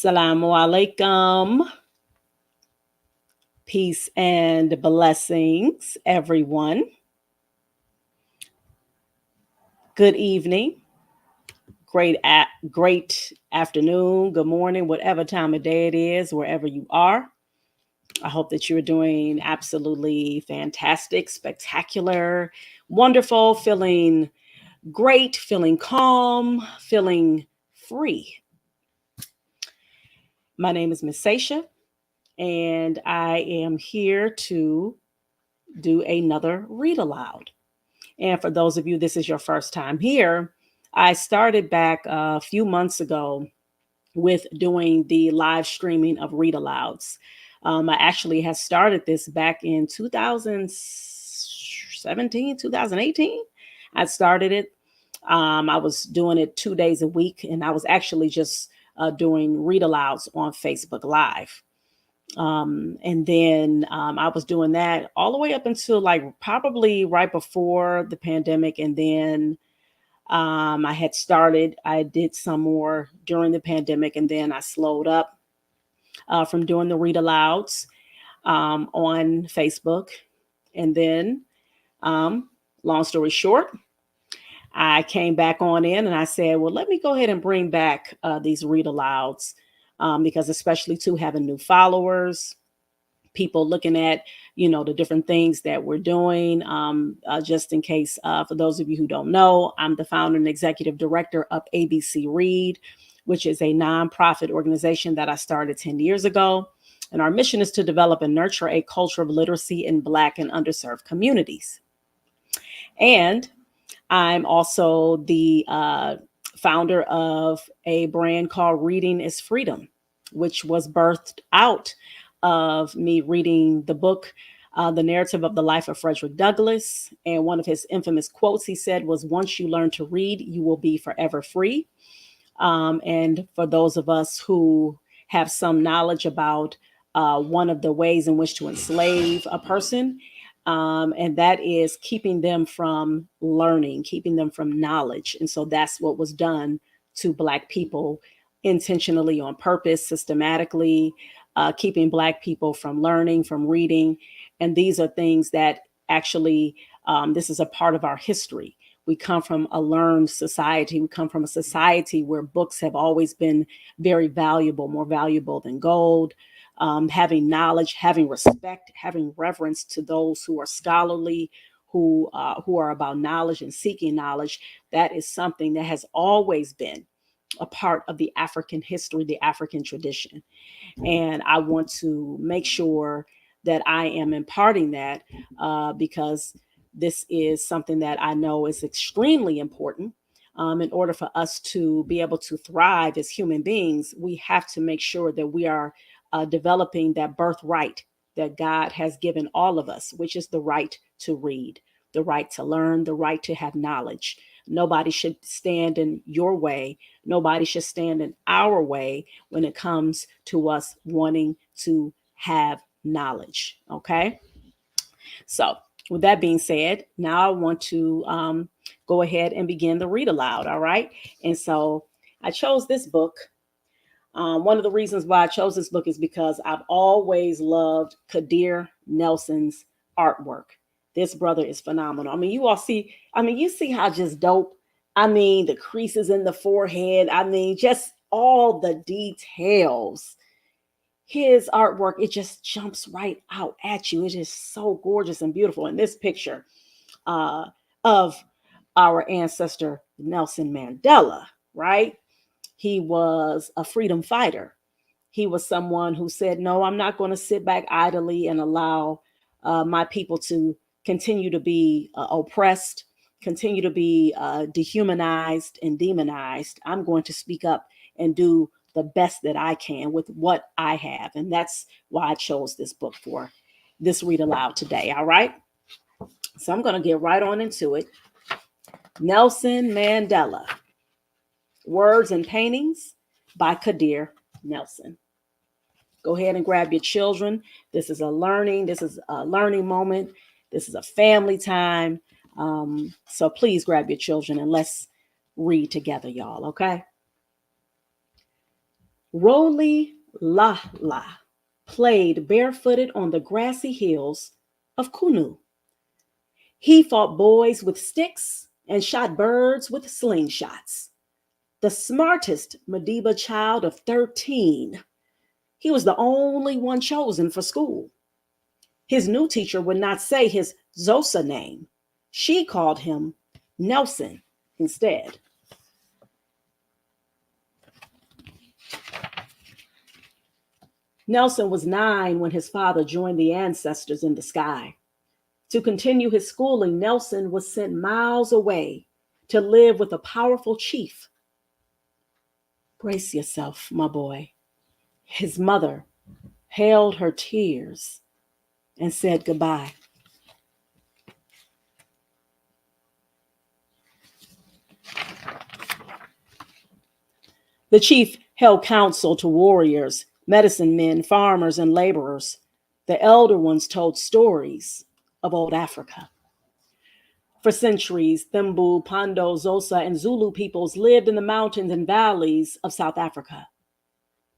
Assalamu alaikum. Peace and blessings, everyone. Good evening, great afternoon, good morning, whatever time of day it is, wherever you are. I hope that you're doing absolutely fantastic, spectacular, wonderful, feeling great, feeling calm, feeling free. My name is Miss Sasha, and I am here to do another read aloud. And for those of you, this is your first time here, I started back a few months ago with doing the live streaming of read alouds. I actually had started this back in 2017, 2018. I started it. I was doing it 2 days a week, and I was actually just doing read alouds on Facebook Live. And then I was doing that all the way up until like probably right before the pandemic. And then I did some more during the pandemic, and then I slowed up from doing the read alouds on Facebook. And then, um, long story short, I came back on in and I said, well, let me go ahead and bring back these read alouds because, especially to having new followers, people looking at the different things that we're doing. Just in case, for those of you who don't know, I'm the founder and executive director of ABC Read, which is a nonprofit organization that I started 10 years ago. And our mission is to develop and nurture a culture of literacy in Black and underserved communities. And I'm also the founder of a brand called Reading is Freedom, which was birthed out of me reading the book, The Narrative of the Life of Frederick Douglass. And one of his infamous quotes he said was, once you learn to read, you will be forever free. And for those of us who have some knowledge about one of the ways in which to enslave a person, and that is keeping them from learning, keeping them from knowledge. And so that's what was done to Black people intentionally, on purpose, systematically, keeping Black people from learning, from reading. And these are things that actually, this is a part of our history. We come from a learned society. We come from a society where books have always been very valuable, more valuable than gold. Having knowledge, having respect, having reverence to those who are scholarly, who are about knowledge and seeking knowledge. That is something that has always been a part of the African history, the African tradition. And I want to make sure that I am imparting that because this is something that I know is extremely important. In order for us to be able to thrive as human beings, we have to make sure that we are developing that birthright that God has given all of us, which is the right to read, the right to learn, the right to have knowledge. Nobody should stand in your way. Nobody should stand in our way when it comes to us wanting to have knowledge. Okay. So, with that being said, now I want to go ahead and begin the read aloud. All right. And so I chose this book. One of the reasons why I chose this book is because I've always loved Kadir Nelson's artwork. This brother is phenomenal. I mean, you see how just dope. I mean, the creases in the forehead. I mean, just all the details. His artwork, it just jumps right out at you. It is so gorgeous and beautiful. In this picture of our ancestor, Nelson Mandela, right? He was a freedom fighter. He was someone who said, no, I'm not going to sit back idly and allow my people to continue to be oppressed, continue to be dehumanized and demonized. I'm going to speak up and do the best that I can with what I have. And that's why I chose this book for this read aloud today. All right. So I'm going to get right on into it. Nelson Mandela, Words and Paintings by Kadir Nelson. Go ahead and grab your children. This is a learning moment. This is a family time. So please grab your children and let's read together, y'all. Okay. Roli La La played barefooted on the grassy hills of Kunu. He fought boys with sticks and shot birds with slingshots. The smartest Madiba child of 13. He was the only one chosen for school. His new teacher would not say his Zosa name. She called him Nelson instead. Nelson was 9 when his father joined the ancestors in the sky. To continue his schooling, Nelson was sent miles away to live with a powerful chief. Brace yourself, my boy. His mother held her tears and said goodbye. The chief held counsel to warriors, medicine men, farmers, and laborers. The elder ones told stories of old Africa. For centuries, Thimbu, Pando, Xhosa, and Zulu peoples lived in the mountains and valleys of South Africa.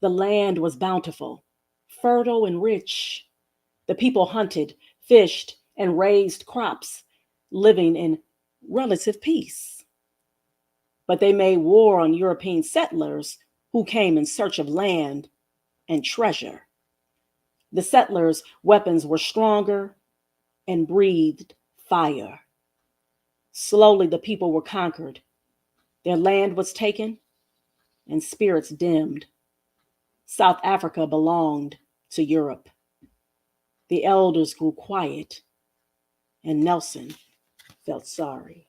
The land was bountiful, fertile, and rich. The people hunted, fished, and raised crops, living in relative peace. But they made war on European settlers who came in search of land and treasure. The settlers' weapons were stronger and breathed fire. Slowly, the people were conquered. Their land was taken and spirits dimmed. South Africa belonged to Europe. The elders grew quiet, and Nelson felt sorry.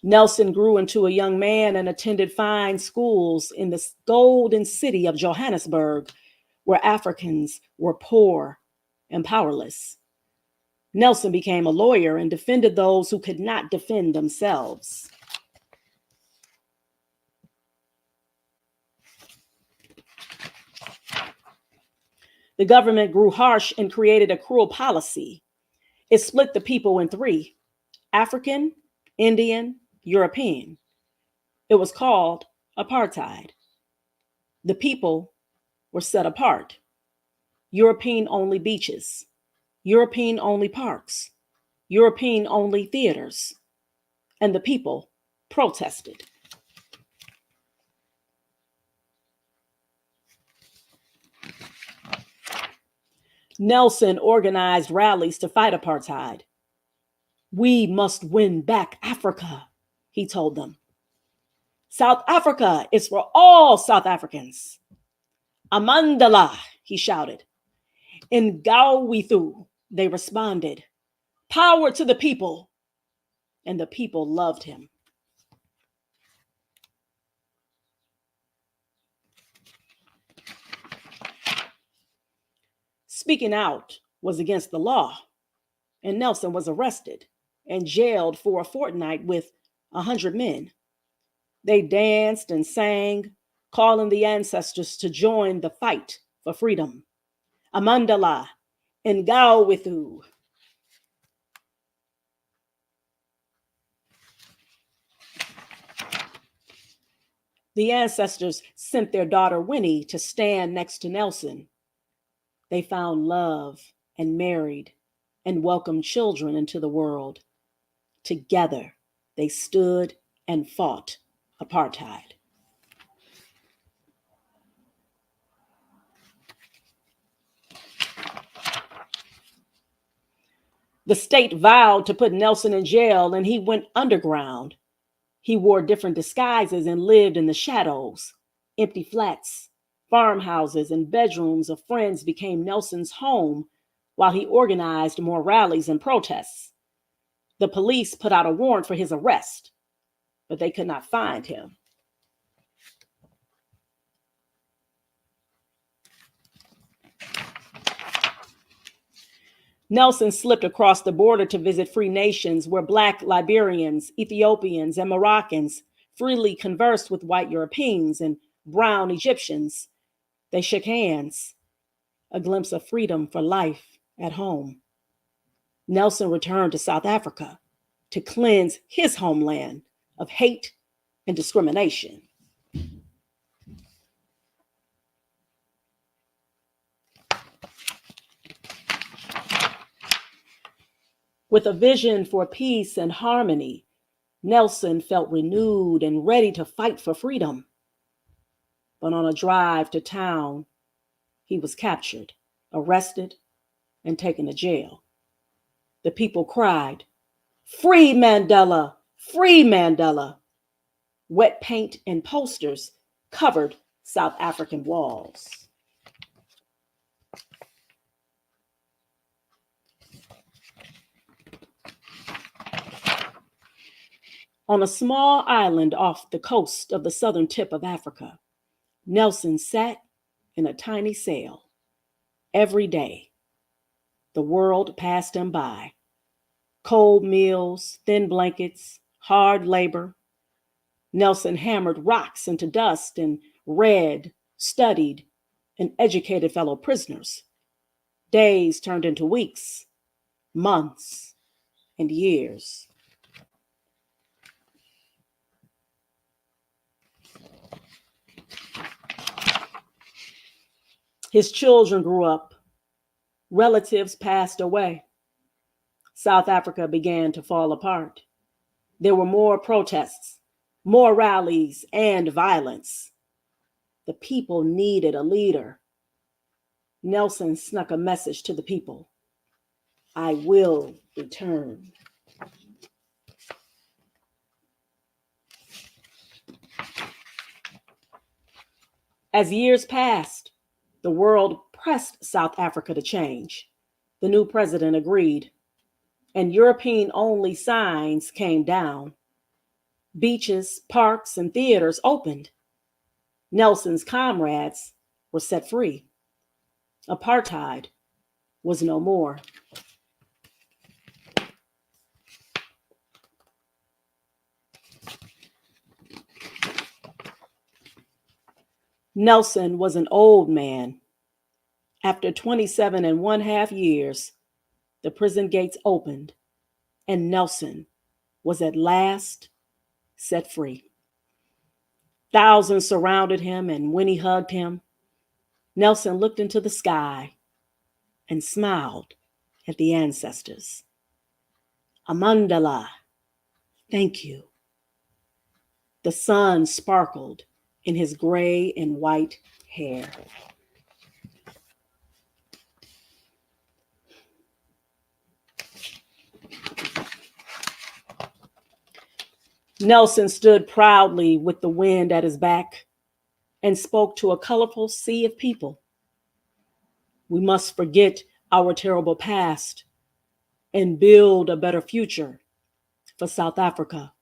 Nelson grew into a young man and attended fine schools in the golden city of Johannesburg, where Africans were poor and powerless. Nelson became a lawyer and defended those who could not defend themselves. The government grew harsh and created a cruel policy. It split the people in 3: African, Indian, European. It was called apartheid. The people were set apart. European only beaches, European only parks, European only theaters, and the people protested. Nelson organized rallies to fight apartheid. We must win back Africa, he told them. South Africa is for all South Africans. Amandala, he shouted. In Gawithu, they responded. Power to the people. And the people loved him. Speaking out was against the law, and Nelson was arrested and jailed for a fortnight with 100 men. They danced and sang, calling the ancestors to join the fight for freedom. Amandala, Ngawithu. The ancestors sent their daughter Winnie to stand next to Nelson. They found love and married and welcomed children into the world. Together, they stood and fought apartheid. The state vowed to put Nelson in jail, and he went underground. He wore different disguises and lived in the shadows. Empty flats, farmhouses, and bedrooms of friends became Nelson's home while he organized more rallies and protests. The police put out a warrant for his arrest, but they could not find him. Nelson slipped across the border to visit free nations where Black Liberians, Ethiopians, and Moroccans freely conversed with white Europeans and brown Egyptians. They shook hands, a glimpse of freedom for life at home. Nelson returned to South Africa. to cleanse his homeland of hate and discrimination. With a vision for peace and harmony, Nelson felt renewed and ready to fight for freedom. But on a drive to town, he was captured, arrested, and taken to jail. The people cried, "Free Mandela! Free Mandela!" Wet paint and posters covered South African walls. On a small island off the coast of the southern tip of Africa, Nelson sat in a tiny cell. Every day, the world passed him by. Cold meals, thin blankets, hard labor. Nelson hammered rocks into dust and read, studied, and educated fellow prisoners. Days turned into weeks, months, and years. His children grew up. Relatives passed away. South Africa began to fall apart. There were more protests, more rallies, and violence. The people needed a leader. Nelson snuck a message to the people: "I will return." As years passed, the world pressed South Africa to change. The new president agreed, and European-only signs came down. Beaches, parks, and theaters opened. Nelson's comrades were set free. Apartheid was no more. Nelson was an old man. After 27 and one half years, the prison gates opened, and Nelson was at last set free. Thousands surrounded him, and when he hugged him, Nelson looked into the sky and smiled at the ancestors. "Amandala, thank you." The sun sparkled in his gray and white hair. Nelson stood proudly with the wind at his back and spoke to a colorful sea of people. "We must forget our terrible past and build a better future for South Africa.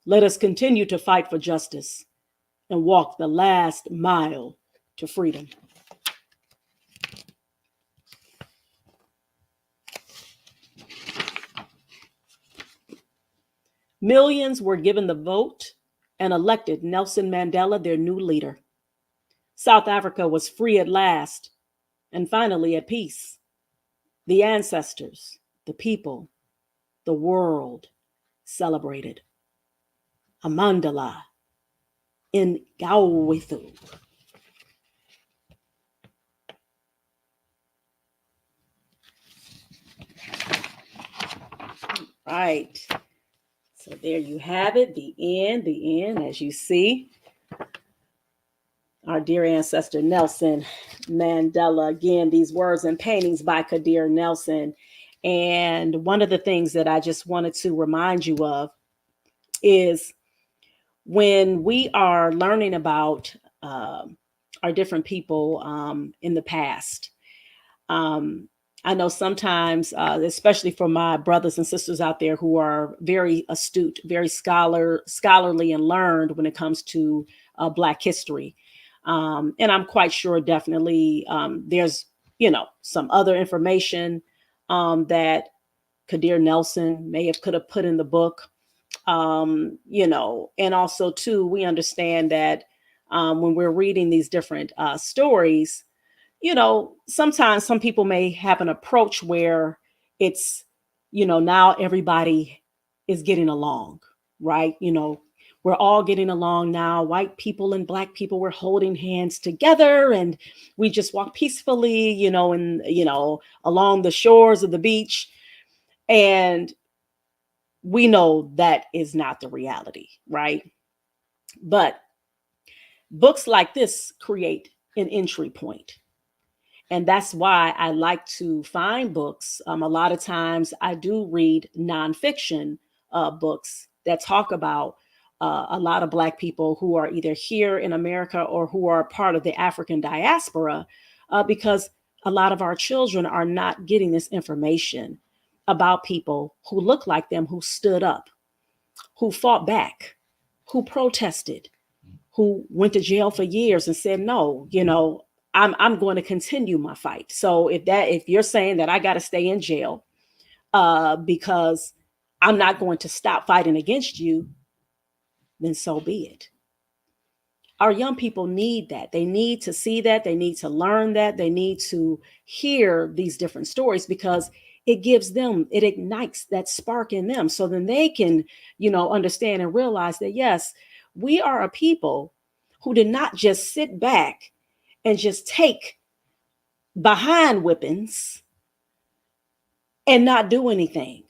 Let us continue to fight for justice and walk the last mile to freedom." Millions were given the vote and elected Nelson Mandela their new leader. South Africa was free at last and finally at peace. The ancestors, the people, the world celebrated. Amandala in Gawithu. Right. So there you have it, the end, as you see. Our dear ancestor Nelson Mandela. Again, these words and paintings by Kadir Nelson. And one of the things that I just wanted to remind you of is when we are learning about our different people in the past. I know sometimes, especially for my brothers and sisters out there who are very astute, very scholarly and learned when it comes to Black history. And I'm quite sure definitely there's, some other information that Kadir Nelson could have put in the book. And also too, we understand that when we're reading these different stories, sometimes some people may have an approach where it's, now everybody is getting along, right? We're all getting along now. White people and black people, we're holding hands together, and we just walk peacefully, along the shores of the beach. And we know that is not the reality, right? But books like this create an entry point. And that's why I like to find books. A lot of times I do read nonfiction books that talk about a lot of Black people who are either here in America or who are part of the African diaspora, because a lot of our children are not getting this information about people who look like them, who stood up, who fought back, who protested, who went to jail for years and said, no, I'm going to continue my fight. So if you're saying that I got to stay in jail because I'm not going to stop fighting against you, then so be it. Our young people need that. They need to see that. They need to learn that. They need to hear these different stories, because it ignites that spark in them. So then they can, understand and realize that, yes, we are a people who did not just sit back and just take behind whippings and not do anything.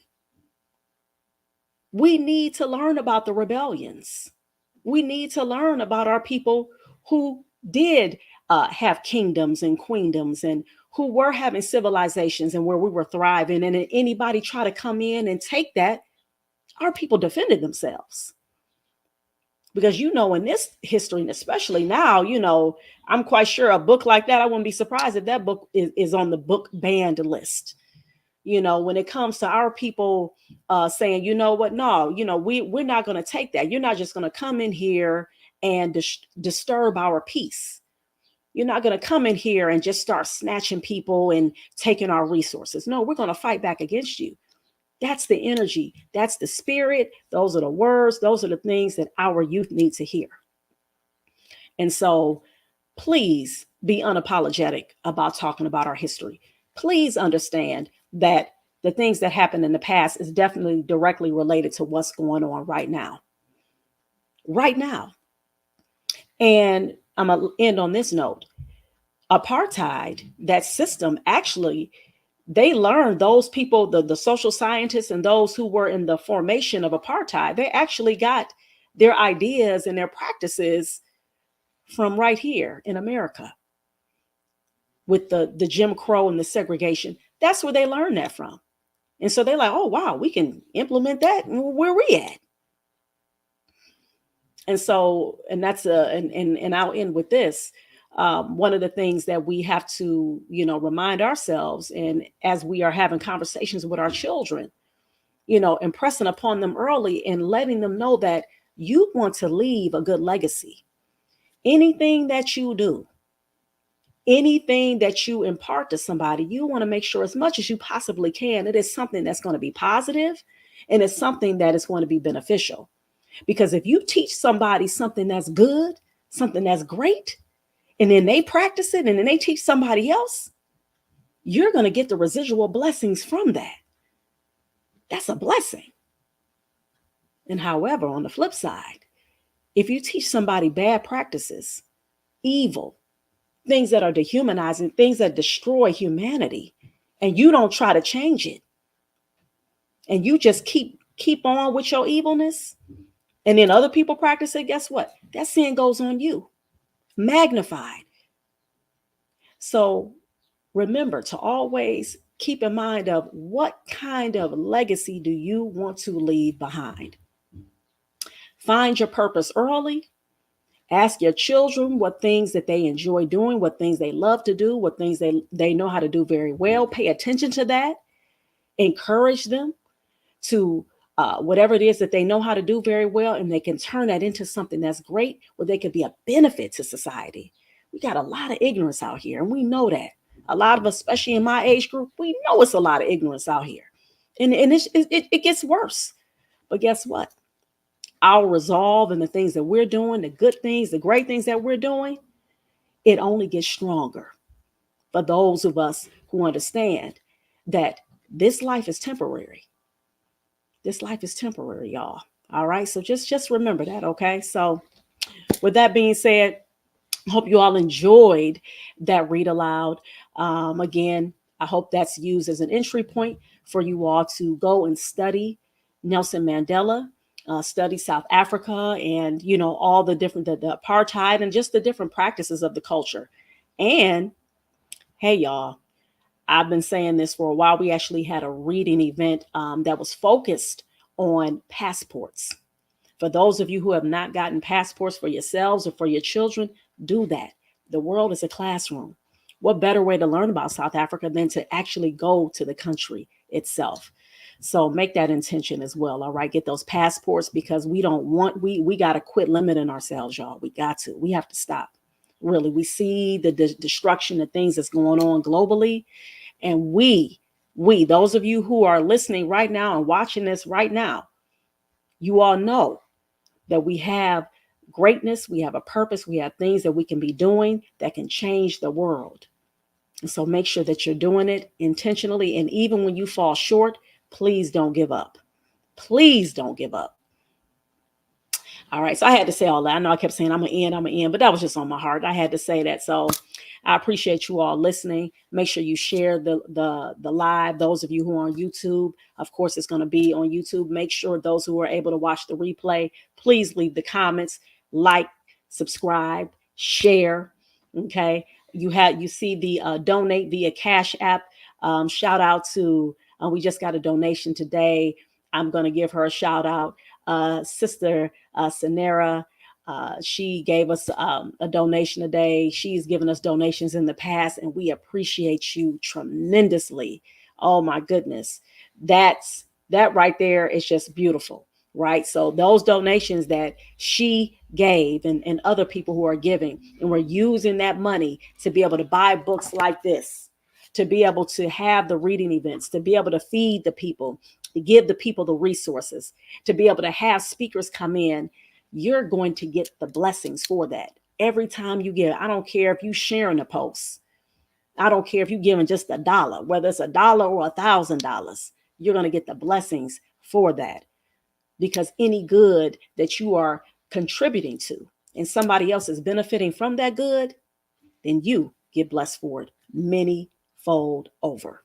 We need to learn about the rebellions. We need to learn about our people who did have kingdoms and queendoms, and who were having civilizations and where we were thriving. And anybody try to come in and take that, our people defended themselves. Because, in this history, and especially now, I'm quite sure a book like that, I wouldn't be surprised if that book is on the book banned list. When it comes to our people saying, you know what, no, we're not going to take that. You're not just going to come in here and disturb our peace. You're not going to come in here and just start snatching people and taking our resources. No, we're going to fight back against you. That's the energy. That's the spirit. Those are the words. Those are the things that our youth need to hear. And so please be unapologetic about talking about our history. Please understand that the things that happened in the past is definitely directly related to what's going on right now. Right now. And I'm going to end on this note. Apartheid, that system, actually, they learned, those people, the social scientists and those who were in the formation of apartheid, they actually got their ideas and their practices from right here in America with the Jim Crow and the segregation. That's where they learned that from. And so they're like, oh, wow, we can implement that. Where we at? And so, and that's and I'll end with this. One of the things that we have to, remind ourselves, and as we are having conversations with our children, impressing upon them early and letting them know that you want to leave a good legacy. Anything that you do, anything that you impart to somebody, you want to make sure as much as you possibly can, it is something that's going to be positive, and it's something that is going to be beneficial. Because if you teach somebody something that's good, something that's great, and then they practice it and then they teach somebody else, you're going to get the residual blessings from that. That's a blessing. And however, on the flip side, if you teach somebody bad practices, evil, things that are dehumanizing, things that destroy humanity, and you don't try to change it, and you just keep on with your evilness, and then other people practice it, guess what? That sin goes on you, magnified. So remember to always keep in mind of what kind of legacy do you want to leave behind. Find your purpose early. Ask your children what things that they enjoy doing, what things they love to do, what things they know how to do very well. Pay attention to that. Encourage them to whatever it is that they know how to do very well, and they can turn that into something that's great, where they could be a benefit to society. We got a lot of ignorance out here, and we know that. A lot of us, especially in my age group, we know it's a lot of ignorance out here. And it gets worse. But guess what? Our resolve and the things that we're doing, the good things, the great things that we're doing, it only gets stronger for those of us who understand that this life is temporary. This life is temporary, y'all. All right. So just remember that. Okay. So with that being said, hope you all enjoyed that read aloud. Again, I hope that's used as an entry point for you all to go and study Nelson Mandela, study South Africa, and all the different the apartheid and just the different practices of the culture. And hey, y'all, I've been saying this for a while. We actually had a reading event that was focused on passports. For those of you who have not gotten passports for yourselves or for your children, do that. The world is a classroom. What better way to learn about South Africa than to actually go to the country itself? So make that intention as well. All right, get those passports because we don't want we got to quit limiting ourselves, y'all. We got to. We have to stop. Really, we see the destruction of things that's going on globally, and we those of you who are listening right now and watching this right now, you all know that we have greatness, we have a purpose, we have things that we can be doing that can change the world. And so make sure that you're doing it intentionally. And even when you fall short, please don't give up. Please don't give up. All right. So I had to say all that. I know I kept saying I'm gonna end, but that was just on my heart. I had to say that. So I appreciate you all listening. Make sure you share the live. Those of you who are on YouTube, of course, it's going to be on YouTube. Make sure those who are able to watch the replay, please leave the comments, like, subscribe, share. Okay. You see the donate via Cash App. Shout out to we just got a donation today. I'm going to give her a shout out. Sister Sanera, she gave us a donation today. She's given us donations in the past, and we appreciate you tremendously. Oh my goodness, that right there is just beautiful, right? So those donations that she gave and other people who are giving, and we're using that money to be able to buy books like this, to be able to have the reading events, to be able to feed the people, to give the people the resources, to be able to have speakers come in. You're going to get the blessings for that. Every time you give, I don't care if you sharing a post. I don't care if you're giving just $1, whether it's $1 or $1,000, you're going to get the blessings for that. Because any good that you are contributing to and somebody else is benefiting from that good, then you get blessed for it many fold over.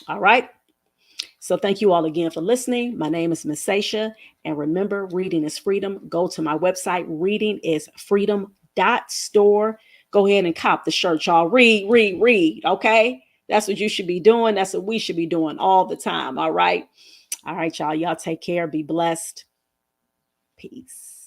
All right. So thank you all again for listening. My name is Miss Sasha. And remember, reading is freedom. Go to my website, readingisfreedom.store. Go ahead and cop the shirt, y'all. Read, read, read. Okay. That's what you should be doing. That's what we should be doing all the time. All right. All right, y'all. Y'all take care. Be blessed. Peace.